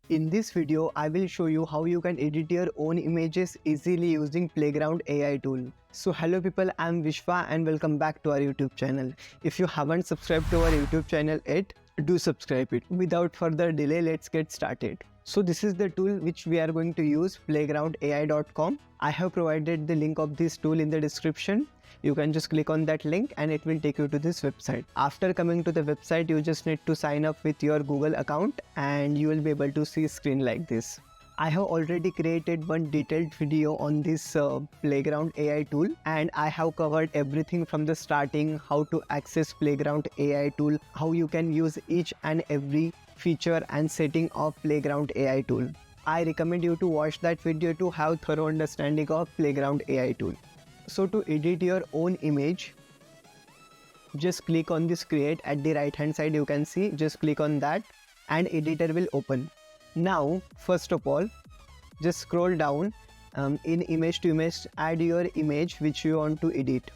In this video, I will show you how you can edit your own images easily using Playground AI tool. So hello people, I am Vishwa and welcome back to our YouTube channel. If you haven't subscribed to our YouTube channel yet, do subscribe it. Without further delay, let's get started. So this is the tool which we are going to use, playgroundai.com. I have provided the link of this tool in the description. You can just click on that link and it will take you to this website. After coming to the website, you just need to sign up with your Google account and you will be able to see a screen like this. I have already created one detailed video on this Playground AI tool, and I have covered everything from the starting, how to access Playground AI tool, how you can use each and every feature and setting of Playground AI tool. I recommend you to watch that video to have thorough understanding of Playground AI tool. So to edit your own image, just click on this create at the right hand side. You can see, just click on that and editor will open. Now first of all, just scroll down in image to image, add your image which you want to edit.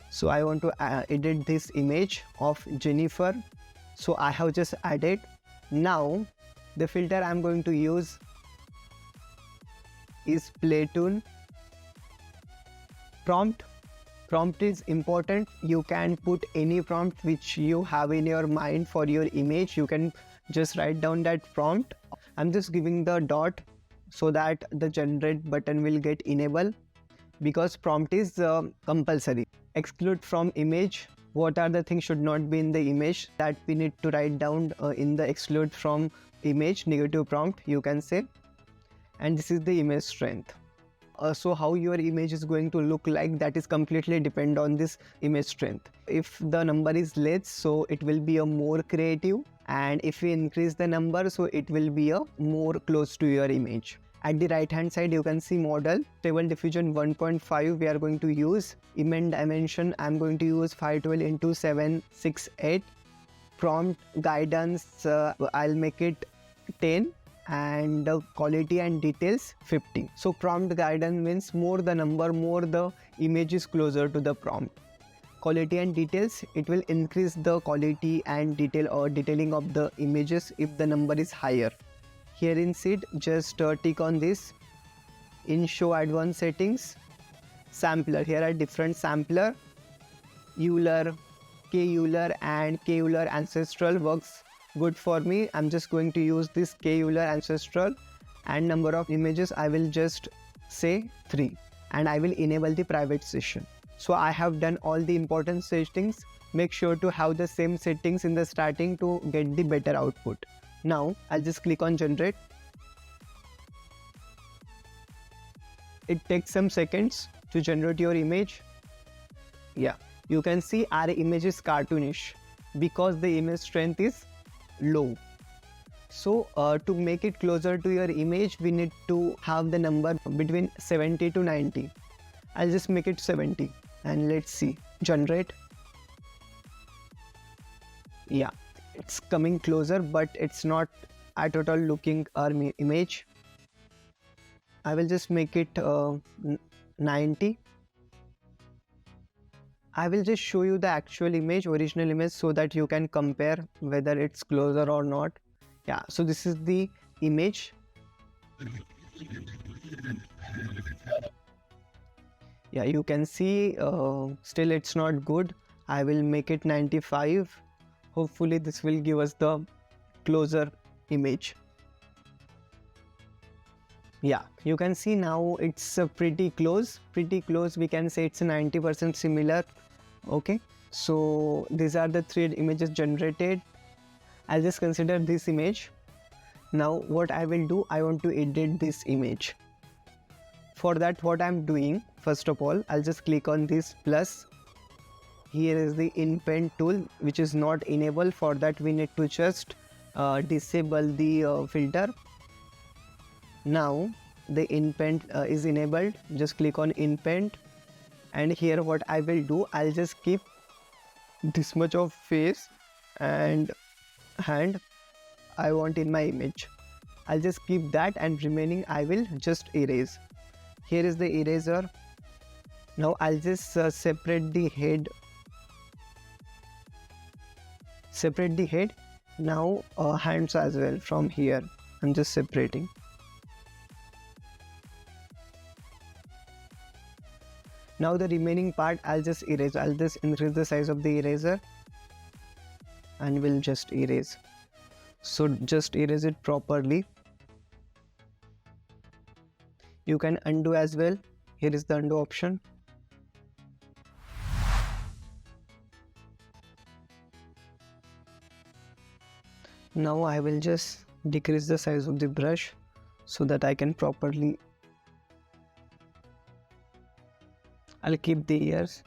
So I want to edit this image of Jennifer, so I have just added. Now the filter I am going to use is Playtoon. Prompt is important. You can put any prompt which you have in your mind for your image. You can just write down that prompt. I'm just giving the dot so that the generate button will get enabled, because prompt is compulsory. Exclude from image. What are the things should not be in the image, that we need to write down in the exclude from image negative prompt, you can say. And this is the image strength. So how your image is going to look like, that is completely depend on this image strength. If the number is less, so it will be a more creative, and if we increase the number, so it will be a more close to your image. At the right hand side, you can see model, stable diffusion 1.5 we are going to use. Image dimension I'm going to use 512 into 768. Prompt guidance I'll make it 10, and quality and details 50. So prompt guidance means more the number, more the image is closer to the prompt. Quality and details, it will increase the quality and detail or detailing of the images if the number is higher. Here in seed, just tick on this. In show advanced settings, sampler, here are different sampler. Euler, K-Euler and K-Euler ancestral works good for me. I'm just going to use this K-Euler ancestral, and number of images I will just say 3, and I will enable the private session. So I have done all the important settings. Make sure to have the same settings in the starting to get the better output. Now I'll just click on generate. It takes some seconds to generate your image. Yeah, you can see our image is cartoonish because the image strength is low. So to make it closer to your image, we need to have the number between 70 to 90. I'll just make it 70 and let's see, generate. Yeah, it's coming closer, but it's not at all looking our image. I will just make it 90. I will just show you the actual image, original image, so that you can compare whether it's closer or not. Yeah, so this is the image. Yeah, you can see still it's not good. I will make it 95. Hopefully this will give us the closer image. Yeah, you can see now it's pretty close. We can say it's 90% similar. Okay, so these are the 3 images generated. I'll just consider this image. Now what I will do, I want to edit this image. For that, what I'm doing, first of all, I'll just click on this plus. Here is the inpaint tool which is not enabled. For that we need to just disable the filter. Now the inpaint is enabled. Just click on inpaint, and here what I will do, I'll just keep this much of face and hand I want in my image. I'll just keep that, and remaining I will just erase. Here is the eraser. Now I'll just separate the head Now hands as well. From here I'm just separating. Now the remaining part I'll just erase. I'll just increase the size of the eraser and we'll just erase. So just erase it properly. You can undo as well. Here is the undo option. Now I will just decrease the size of the brush so that I can properly. I'll keep the ears.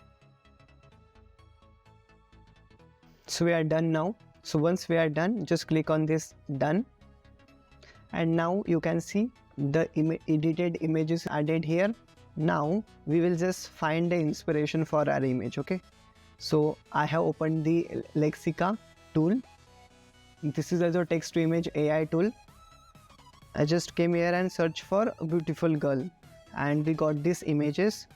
So we are done now. So once we are done, just click on this done. And now you can see the edited images added here. Now we will just find the inspiration for our image. Okay. So I have opened the Lexica tool. This is also text to image AI tool. I just came here and searched for a beautiful girl and we got these images.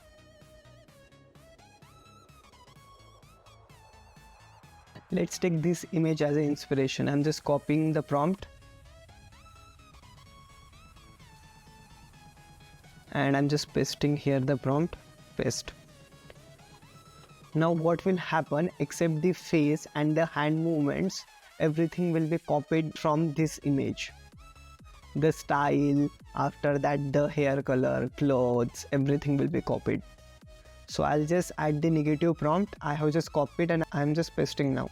Let's take this image as an inspiration. I'm just copying the prompt and I'm just pasting here the prompt. Paste. Now what will happen, except the face and the hand movements, everything will be copied from this image. The style, after that the hair color, clothes, everything will be copied. So I'll just add the negative prompt. I have just copied and I'm just pasting now.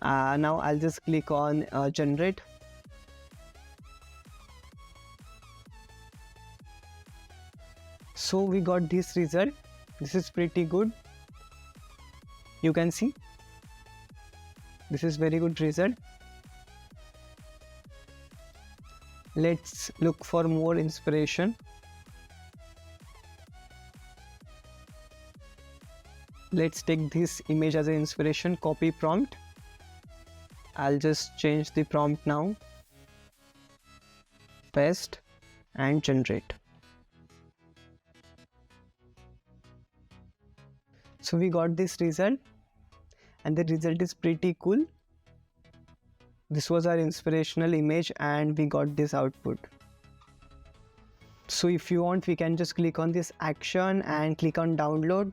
Now I'll just click on generate. So we got this result. This is pretty good. You can see this is very good result. Let's look for more inspiration. Let's take this image as an inspiration. Copy prompt. I'll just change the prompt now. Paste and generate. So we got this result and the result is pretty cool. This was our inspirational image and we got this output. So if you want, we can just click on this action and click on download.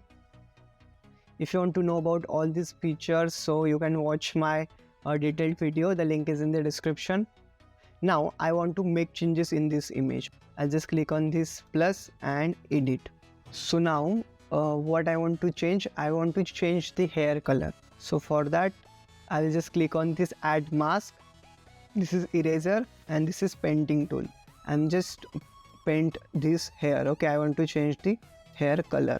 If you want to know about all these features, so you can watch my detailed video. The link is in the description. Now I want to make changes in this image. I'll just click on this plus and edit. So now what I want to change, I want to change the hair color. So for that I'll just click on this add mask. This is eraser and this is painting tool. I'm just paint this hair. Okay, I want to change the hair color.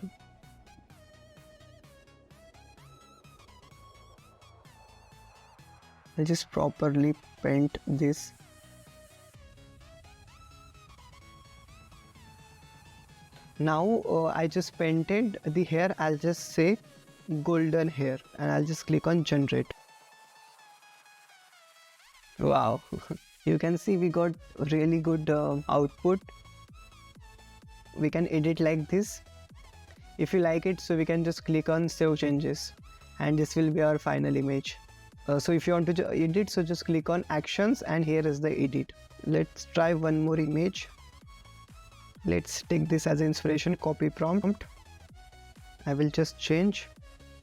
I'll just properly paint this. Now I just painted the hair. I'll just say golden hair and I'll just click on generate. Wow, you can see we got really good output. We can edit like this. If you like it, so we can just click on save changes and this will be our final image. So if you want to edit, so just click on actions and here is the edit. Let's try one more image. Let's take this as inspiration. Copy prompt. I will just change.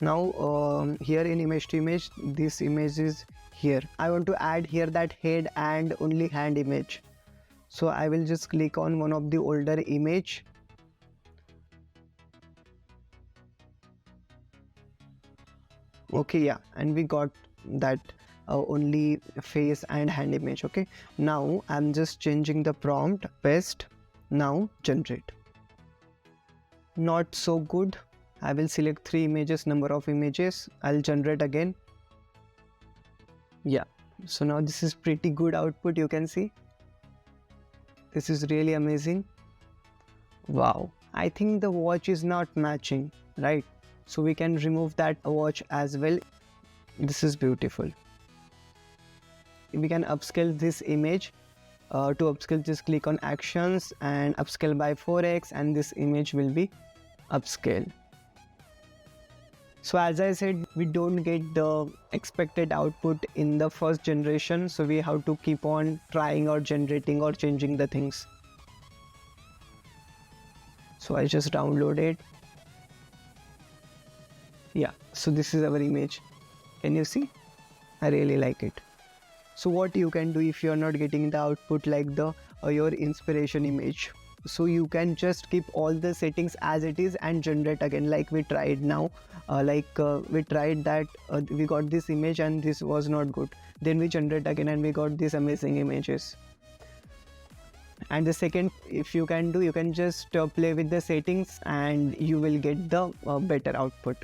Now here in image to image, this image is here. I want to add here that head and only hand image. So I will just click on one of the older image. Okay, yeah, and we got that only face and hand image. Okay, now I'm just changing the prompt. Paste. Now generate. Not so good. I will select 3 images, number of images. I'll generate again. Yeah, so now this is pretty good output. You can see this is really amazing. Wow, I think the watch is not matching, right? So we can remove that watch as well. This is beautiful. We can upscale this image. To upscale, just click on actions and upscale by 4x and this image will be upscale. So as I said, we don't get the expected output in the first generation, so we have to keep on trying or generating or changing the things. So I just download it. Yeah, so this is our image. Can you see? I really like it. So what you can do if you are not getting the output like the your inspiration image, so you can just keep all the settings as it is and generate again, like we tried now. We tried that we got this image and this was not good, then we generate again and we got these amazing images. And the second, if you can do, you can just play with the settings and you will get the better output.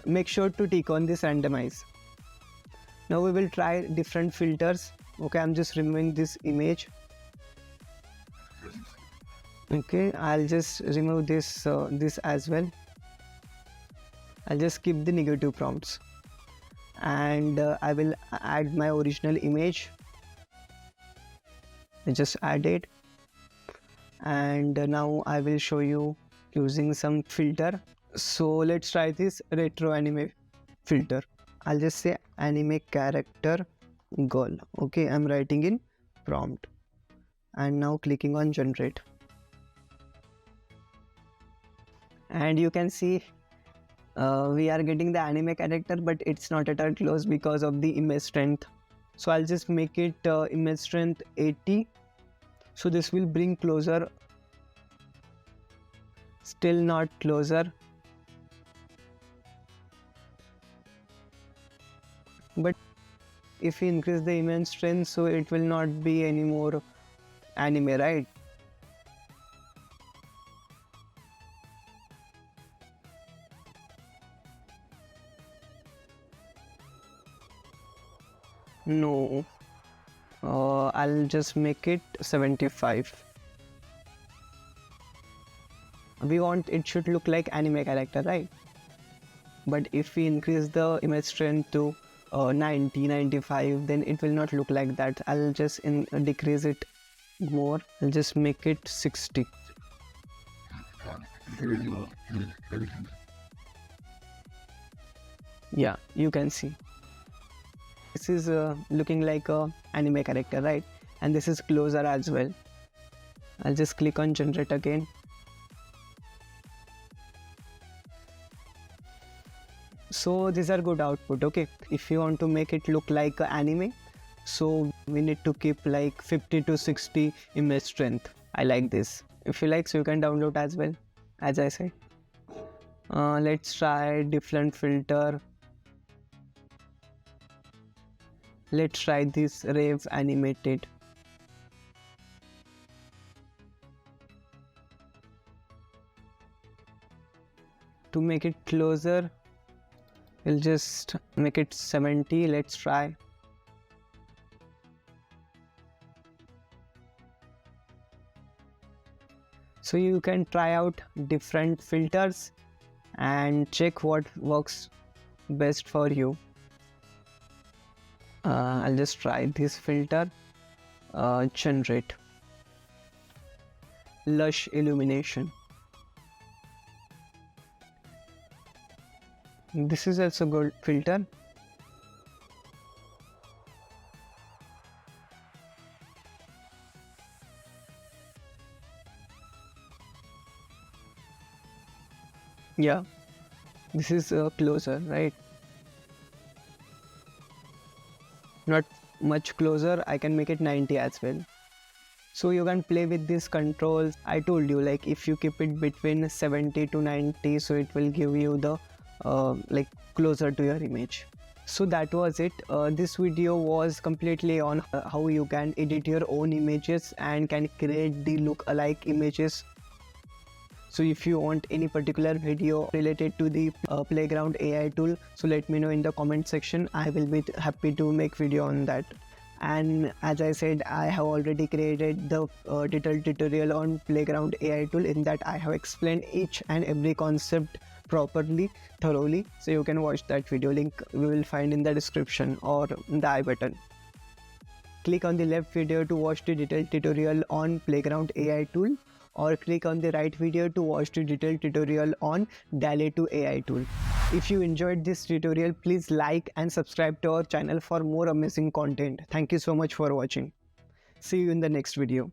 Make sure to tick on this randomize. Now we will try different filters. Okay, I'm just removing this image. Okay, I'll just remove this as well. I'll just keep the negative prompts, and I will add my original image. I just add it, and now I will show you using some filter. So let's try this retro anime filter. I'll just say anime character girl. Okay, I'm writing in prompt and now clicking on generate. And you can see we are getting the anime character, but it's not at all close because of the image strength. So I'll just make it image strength 80. So this will bring closer. Still not closer. But if we increase the image strength, so it will not be any more anime, right? No, I'll just make it 75. We want it should look like anime character, right? But if we increase the image strength to 90, 95, then it will not look like that. I'll just decrease it more. I'll just make it 60. Yeah, you can see. This is looking like a anime character, right? And this is closer as well. I'll just click on generate again. So these are good output. Okay, if you want to make it look like anime, so we need to keep like 50 to 60 image strength. I like this. If you like, so you can download as well, as I said. Let's try different filter. Let's try this rave animated. To make it closer, we'll just make it 70. Let's try. So you can try out different filters and check what works best for you. I'll just try this filter. Generate lush illumination. This is also good filter. Yeah, this is closer, right? Not much closer. I can make it 90 as well. So you can play with these controls. I told you, like if you keep it between 70 to 90, so it will give you the like closer to your image. So that was it. This video was completely on how you can edit your own images and can create the look-alike images. So if you want any particular video related to the Playground AI tool, so let me know in the comment section. I will be happy to make video on that. And as I said, I have already created the detailed tutorial on Playground AI tool. In that I have explained each and every concept properly, thoroughly. So you can watch that video. Link we will find in the description or in the I button. Click on the left video to watch the detailed tutorial on Playground AI tool, or click on the right video to watch the detailed tutorial on Dall-e AI tool. If you enjoyed this tutorial, please like and subscribe to our channel for more amazing content. Thank you so much for watching. See you in the next video.